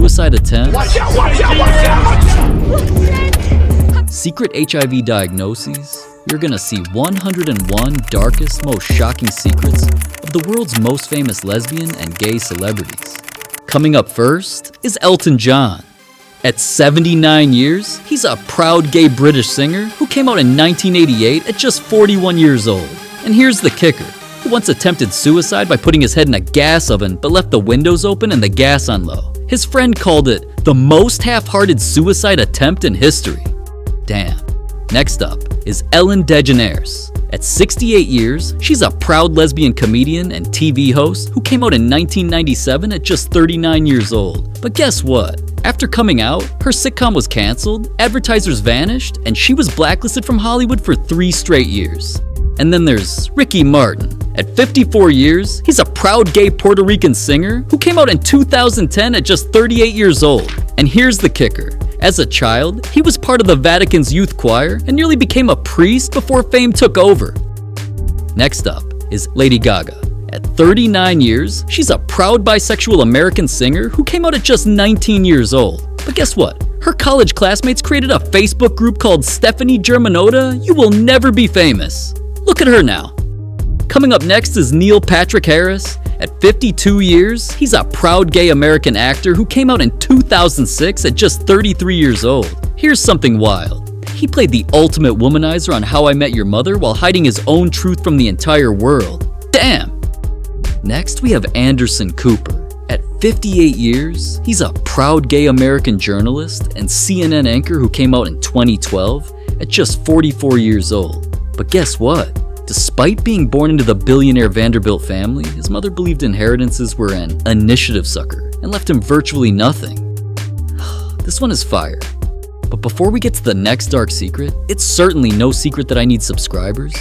suicide attempts, secret HIV diagnoses, you're gonna see 101 darkest, most shocking secrets of the world's most famous lesbian and gay celebrities. Coming up first is Elton John. At 79 years, he's a proud gay British singer who came out in 1988 at just 41 years old. And here's the kicker. He once attempted suicide by putting his head in a gas oven but left the windows open and the gas on low. His friend called it the most half-hearted suicide attempt in history. Damn. Next up is Ellen DeGeneres. At 68 years, she's a proud lesbian comedian and TV host who came out in 1997 at just 39 years old. But guess what? After coming out, her sitcom was canceled, advertisers vanished, and she was blacklisted from Hollywood for 3 straight years. And then there's Ricky Martin. At 54 years, he's a proud gay Puerto Rican singer who came out in 2010 at just 38 years old. And here's the kicker. As a child, he was part of the Vatican's youth choir and nearly became a priest before fame took over. Next up is Lady Gaga. At 39 years, she's a proud bisexual American singer who came out at just 19 years old. But guess what? Her college classmates created a Facebook group called Stephanie Germanotta, You Will Never Be Famous. Look at her now. Coming up next is Neil Patrick Harris. At 52 years, he's a proud gay American actor who came out in 2006 at just 33 years old. Here's something wild. He played the ultimate womanizer on How I Met Your Mother while hiding his own truth from the entire world. Damn! Next, we have Anderson Cooper. At 58 years, he's a proud gay American journalist and CNN anchor who came out in 2012 at just 44 years old. But guess what? Despite being born into the billionaire Vanderbilt family, his mother believed inheritances were an initiative sucker and left him virtually nothing. This one is fire. But before we get to the next dark secret, it's certainly no secret that I need subscribers.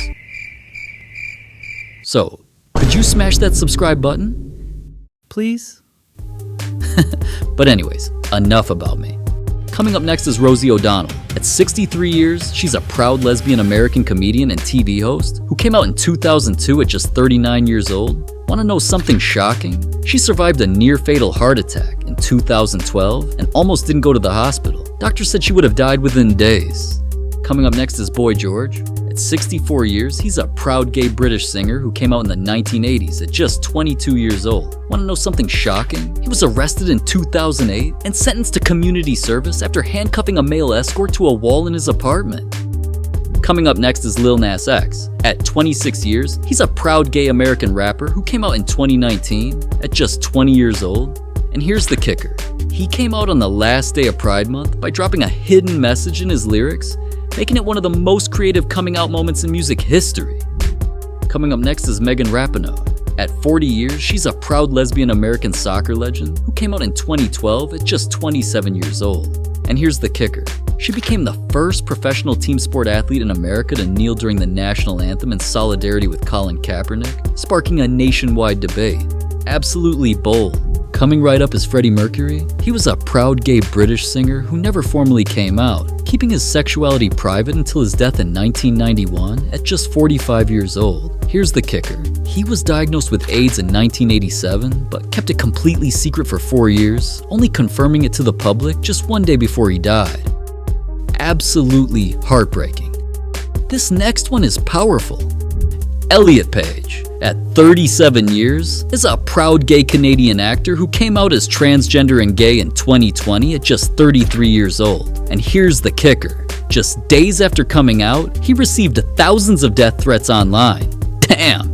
So, could you smash that subscribe button? Please? But anyways, enough about me. Coming up next is Rosie O'Donnell. At 63 years, she's a proud lesbian American comedian and TV host who came out in 2002 at just 39 years old. Want to know something shocking? She survived a near-fatal heart attack in 2012 and almost didn't go to the hospital. Doctors said she would have died within days. Coming up next is Boy George. At 64 years, he's a proud gay British singer who came out in the 1980s at just 22 years old. Want to know something shocking? He was arrested in 2008 and sentenced to community service after handcuffing a male escort to a wall in his apartment. Coming up next is Lil Nas X. At 26 years, he's a proud gay American rapper who came out in 2019 at just 20 years old. And here's the kicker. He came out on the last day of Pride Month by dropping a hidden message in his lyrics, making it one of the most creative coming out moments in music history. Coming up next is Megan Rapinoe. At 40 years, she's a proud lesbian American soccer legend who came out in 2012 at just 27 years old. And here's the kicker. She became the first professional team sport athlete in America to kneel during the national anthem in solidarity with Colin Kaepernick, sparking a nationwide debate. Absolutely bold. Coming right up is Freddie Mercury. He was a proud gay British singer who never formally came out, keeping his sexuality private until his death in 1991 at just 45 years old. Here's the kicker. He was diagnosed with AIDS in 1987, but kept it completely secret for 4 years, only confirming it to the public just one day before he died. Absolutely heartbreaking. This next one is powerful. Elliot Page. At 37 years, is a proud gay Canadian actor who came out as transgender and gay in 2020 at just 33 years old. And here's the kicker. Just days after coming out, he received thousands of death threats online. Damn!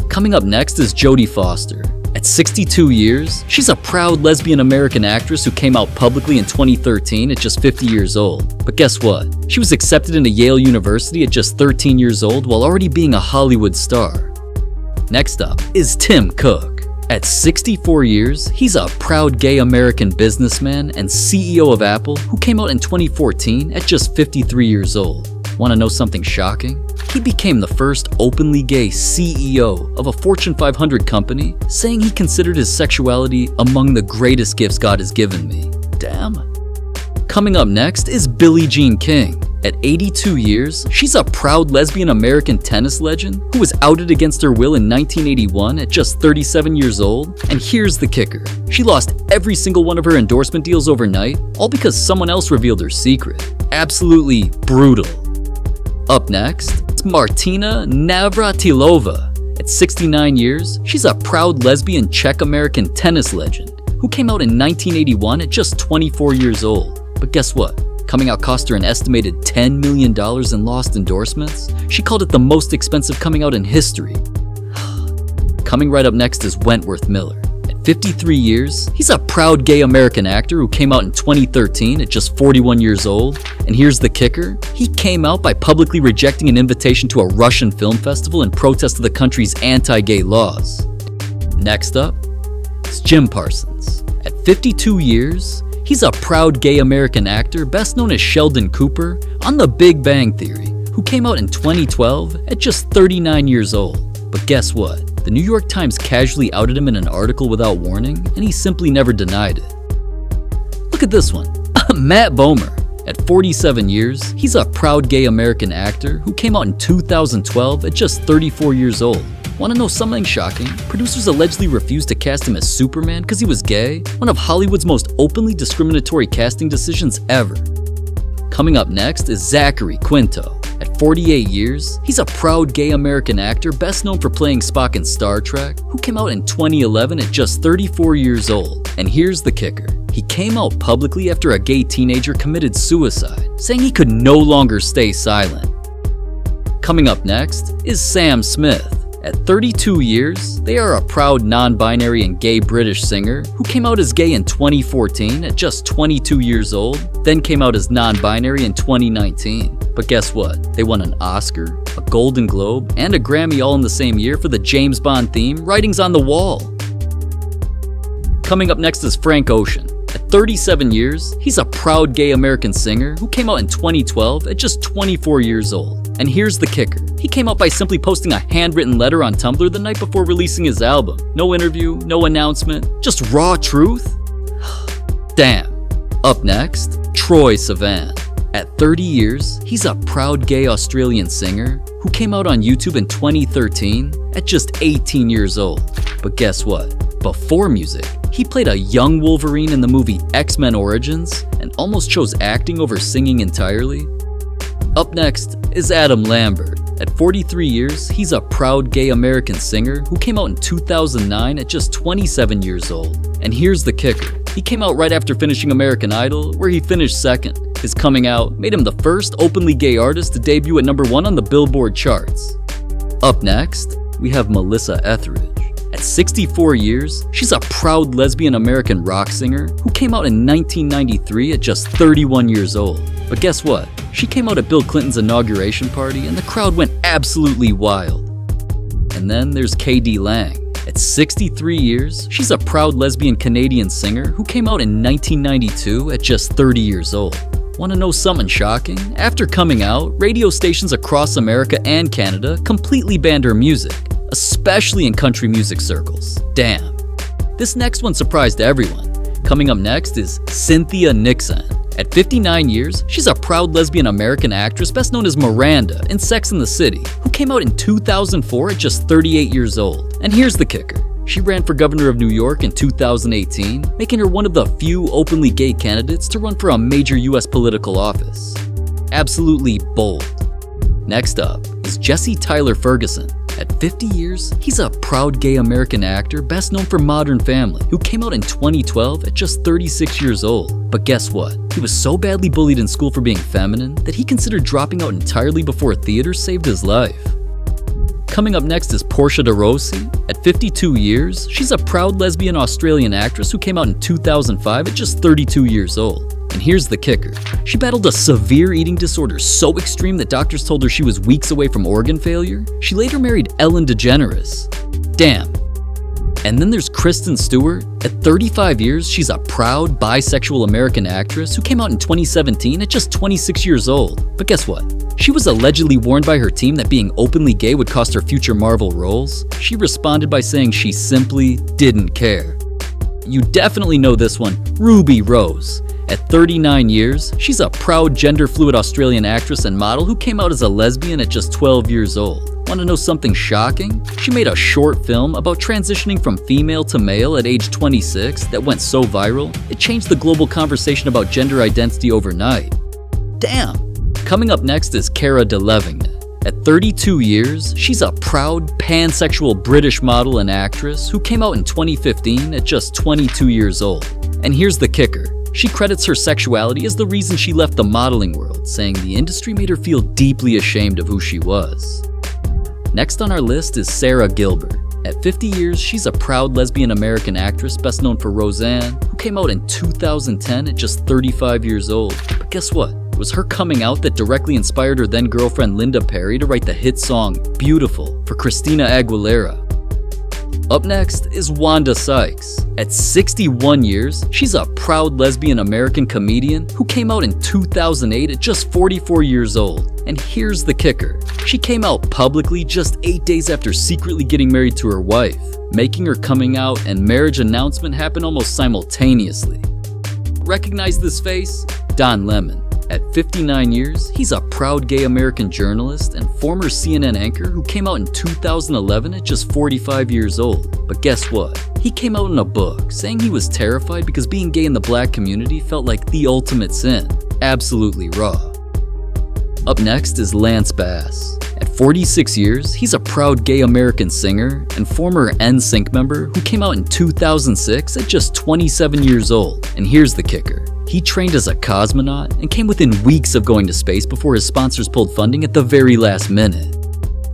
Coming up next is Jodie Foster. At 62 years, she's a proud lesbian American actress who came out publicly in 2013 at just 50 years old. But guess what? She was accepted into Yale University at just 13 years old while already being a Hollywood star. Next up is Tim Cook. At 64 years, he's a proud gay American businessman and CEO of Apple who came out in 2014 at just 53 years old. Want to know something shocking? He became the first openly gay CEO of a Fortune 500 company, saying he considered his sexuality among the greatest gifts God has given me. Damn. Coming up next is Billie Jean King. At 82 years, she's a proud lesbian American tennis legend who was outed against her will in 1981 at just 37 years old. And here's the kicker. She lost every single one of her endorsement deals overnight, all because someone else revealed her secret. Absolutely brutal. Up next, it's Martina Navratilova. At 69 years, she's a proud lesbian Czech-American tennis legend who came out in 1981 at just 24 years old. But guess what? Coming out cost her an estimated $10 million in lost endorsements. She called it the most expensive coming out in history. Coming right up next is Wentworth Miller. At 53 years, he's a proud gay American actor who came out in 2013 at just 41 years old. And here's the kicker. He came out by publicly rejecting an invitation to a Russian film festival in protest of the country's anti-gay laws. Next up is Jim Parsons. At 52 years, he's a proud gay American actor best known as Sheldon Cooper on The Big Bang Theory, who came out in 2012 at just 39 years old. But guess what? The New York Times casually outed him in an article without warning, and he simply never denied it. Look at this one. Matt Bomer. At 47 years, he's a proud gay American actor who came out in 2012 at just 34 years old. Want to know something shocking? Producers allegedly refused to cast him as Superman because he was gay, one of Hollywood's most openly discriminatory casting decisions ever. Coming up next is Zachary Quinto. At 48 years, he's a proud gay American actor best known for playing Spock in Star Trek, who came out in 2011 at just 34 years old. And here's the kicker. He came out publicly after a gay teenager committed suicide, saying he could no longer stay silent. Coming up next is Sam Smith. At 32 years, they are a proud non-binary and gay British singer who came out as gay in 2014 at just 22 years old, then came out as non-binary in 2019. But guess what? They won an Oscar, a Golden Globe, and a Grammy all in the same year for the James Bond theme, Writings on the Wall. Coming up next is Frank Ocean. At 37 years, he's a proud gay American singer who came out in 2012 at just 24 years old. And here's the kicker. He came out by simply posting a handwritten letter on Tumblr the night before releasing his album. No interview, no announcement, just raw truth. Damn. Up next, Troye Sivan. At 30 years, he's a proud gay Australian singer who came out on YouTube in 2013 at just 18 years old. But guess what? Before music, he played a young Wolverine in the movie X-Men Origins and almost chose acting over singing entirely. Up next is Adam Lambert. At 43 years, he's a proud gay American singer who came out in 2009 at just 27 years old. And here's the kicker. He came out right after finishing American Idol, where he finished second. His coming out made him the first openly gay artist to debut at #1 on the Billboard charts. Up next, we have Melissa Etheridge. At 64 years, she's a proud lesbian American rock singer who came out in 1993 at just 31 years old. But guess what? She came out at Bill Clinton's inauguration party and the crowd went absolutely wild. And then there's KD Lang. At 63 years, she's a proud lesbian Canadian singer who came out in 1992 at just 30 years old. Want to know something shocking? After coming out, radio stations across America and Canada completely banned her music, especially in country music circles. Damn. This next one surprised everyone. Coming up next is Cynthia Nixon. At 59 years, she's a proud lesbian American actress best known as Miranda in Sex and the City, who came out in 2004 at just 38 years old. And here's the kicker. She ran for governor of New York in 2018, making her one of the few openly gay candidates to run for a major US political office. Absolutely bold. Next up is Jesse Tyler Ferguson. At 50 years, he's a proud gay American actor best known for Modern Family, who came out in 2012 at just 36 years old. But guess what? He was so badly bullied in school for being feminine that he considered dropping out entirely before theater saved his life. Coming up next is Portia de Rossi. At 52 years, she's a proud lesbian Australian actress who came out in 2005 at just 32 years old. And here's the kicker. She battled a severe eating disorder so extreme that doctors told her she was weeks away from organ failure. She later married Ellen DeGeneres. Damn. And then there's Kristen Stewart. At 35 years, she's a proud bisexual American actress who came out in 2017 at just 26 years old. But guess what? She was allegedly warned by her team that being openly gay would cost her future Marvel roles. She responded by saying she simply didn't care. You definitely know this one, Ruby Rose. At 39 years, she's a proud gender-fluid Australian actress and model who came out as a lesbian at just 12 years old. Want to know something shocking? She made a short film about transitioning from female to male at age 26 that went so viral, it changed the global conversation about gender identity overnight. Damn! Coming up next is Cara Delevingne. At 32 years, she's a proud, pansexual British model and actress who came out in 2015 at just 22 years old. And here's the kicker. She credits her sexuality as the reason she left the modeling world, saying the industry made her feel deeply ashamed of who she was. Next on our list is Sarah Gilbert. At 50 years, she's a proud lesbian American actress best known for Roseanne, who came out in 2010 at just 35 years old. But guess what? It was her coming out that directly inspired her then girlfriend Linda Perry to write the hit song Beautiful for Christina Aguilera. Up next is Wanda Sykes. At 61 years, she's a proud lesbian American comedian who came out in 2008 at just 44 years old. And here's the kicker. She came out publicly just 8 days after secretly getting married to her wife, making her coming out and marriage announcement happen almost simultaneously. Recognize this face? Don Lemon. At 59 years, he's a proud gay American journalist and former CNN anchor who came out in 2011 at just 45 years old. But guess what? He came out in a book saying he was terrified because being gay in the black community felt like the ultimate sin. Absolutely raw. Up next is Lance Bass. At 46 years, he's a proud gay American singer and former NSYNC member who came out in 2006 at just 27 years old. And here's the kicker. He trained as a cosmonaut and came within weeks of going to space before his sponsors pulled funding at the very last minute.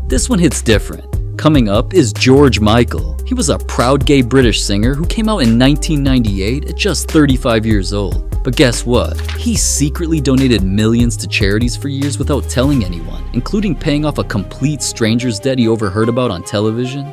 This one hits different. Coming up is George Michael. He was a proud gay British singer who came out in 1998 at just 35 years old. But guess what? He secretly donated millions to charities for years without telling anyone, including paying off a complete stranger's debt he overheard about on television.